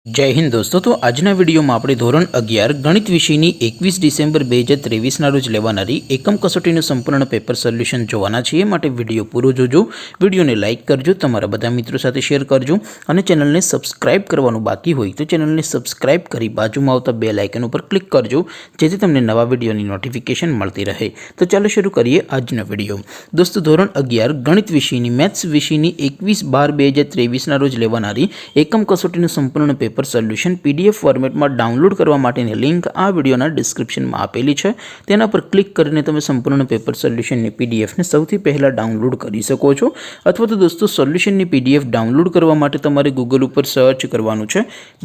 जय हिंद दोस्तों। तो आजना वीडियो में આપણે ધોરણ 11 ગણિત વિષયની 21 ડિસેમ્બર 2023 રોજ લેવાનારી એકમ કસોટીનું સંપૂર્ણ પેપર સોલ્યુશન જોવાના છીએ। માટે વિડિયો પૂરો જોજો, વિડિયોને લાઇક કરજો, તમારા બધા મિત્રો સાથે શેર કરજો અને ચેનલને સબસ્ક્રાઇબ કરવાનું બાકી હોય તો ચેનલને સબસ્ક્રાઇબ કરી બાજુમાં આવતા બેલ આઇકન ઉપર ક્લિક કરજો, જેથી તમને નવા વિડિયોની નોટિફિકેશન મળતી રહે। તો ચાલો શરૂ કરીએ આજનો વિડિયો। દોસ્તો, ધોરણ 11 ગણિત વિષયની મેથ્સ વિષયની 21/12/2023 રોજ લેવાનારી એકમ કસોટીનું સંપૂર્ણ પેપર સોલ્યુશન पीडीएफ फॉर्मेट में डाउनलॉड करवा माटेनी लिंक आ वीडियोना डिस्क्रिप्शन में आपेली है। तेना पर क्लिक करीने तमे संपूर्ण पेपर सोल्यूशन ने पीडीएफ ने सौथी पहला डाउनलॉड करी सको छो। अथवा तो दोस्तों, सोल्यूशन ने पीडीएफ डाउनलॉड करवा माटे तमारे गूगल पर सर्च करवानुं छे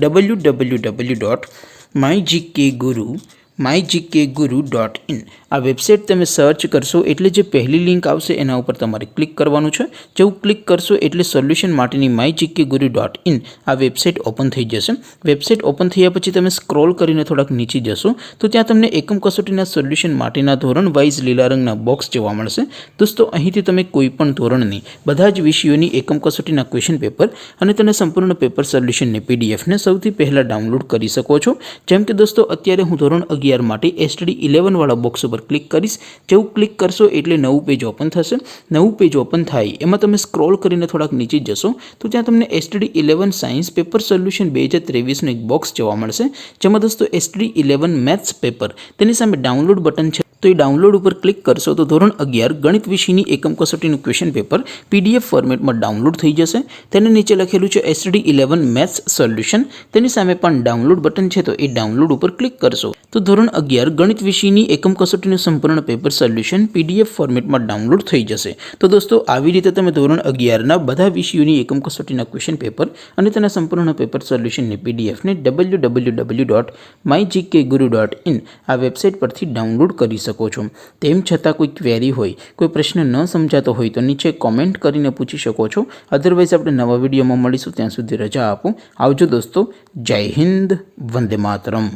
www.mygkguru.in। आ वेबसाइट तमे सर्च करशो एटले जे पहली लिंक आवशे एना उपर तमारे क्लिक करवानुं छे। जेवुं क्लिक करशो एटले सोल्यूशन माटेनी mygkguru.in आ वेबसाइट ओपन थई जशे। वेबसाइट ओपन थया पछी तमे स्क्रॉल करीने थोड़ाक नीचे जशो तो त्यां तमने एकम कसोटीना सोल्यूशन माटेना धोरण वाइज लीला रंगना बॉक्स जोवा मळशे। दोस्तों, અહીંથી તમે કોઈપણ ધોરણની બધા જ વિષયોની એકમ કસોટીના ક્વેશ્ચન પેપર અને તેના સંપૂર્ણ પેપર સોલ્યુશનની પીડીએફ ને સૌથી પહેલા ડાઉનલોડ કરી શકો છો। જેમ કે દોસ્તો, અત્યારે હું ધોરણ 11 માટે STD 11 વાળા બોક્સ ઉપર क्लिक करीश। जेवुं क्लिक करशो एटले नवुं पेज ओपन थशे। नवुं पेज ओपन थाय एमां तमे स्क्रॉल करीने थोड़ाक नीचे जशो तो त्यां तमने STD 11 साइंस पेपर सोल्यूशन 2023 नो एक बॉक्स जोवा मळशे, जेमां दोस्तों STD 11 मैथ्स पेपर तेनी सामे डाउनलॉड बटन छे। तो ये डाउनलॉड पर क्लिक करशो तो धोरण 11 गणित विषयनी एकम कसोटीनुं क्वेश्चन पेपर पीडीएफ फॉर्मेट में डाउनलॉड थई जशे। तेने नीचे लखेलुं छे STD 11 मैथ्स सोल्यूशन, तेनी सामे पण डाउनलॉड बटन छे तो ये डाउनलॉड पर क्लिक करशो तो धोरण 11 गणित विषयनी एकम कसोटीनुं संपूर्ण पेपर सोल्यूशन पीडीएफ फॉर्मेट में डाउनलॉड थई जशे। तो दोस्तों, આવી રીતે તમે ધોરણ 11 ના બધા વિષયોની એકમ કસોટીના ક્વેશ્ચન પેપર અને તેના સંપૂર્ણ પેપર સોલ્યુશનની પીડીએફ ને www.mygkguru.in આ વેબસાઇટ પરથી ડાઉનલોડ કરી શકો છો। તેમ છતાં કોઈ ક્વેરી હોય, કોઈ પ્રશ્ન ન સમજાતો હોય તો નીચે કોમેન્ટ કરીને પૂછી શકો છો। અધરવાઇઝ આપણે નવા વિડીયોમાં મળીશું, ત્યાં સુધી રજા આપો। આવજો દોસ્તો। જય હિન્દ, વંદે માતરમ।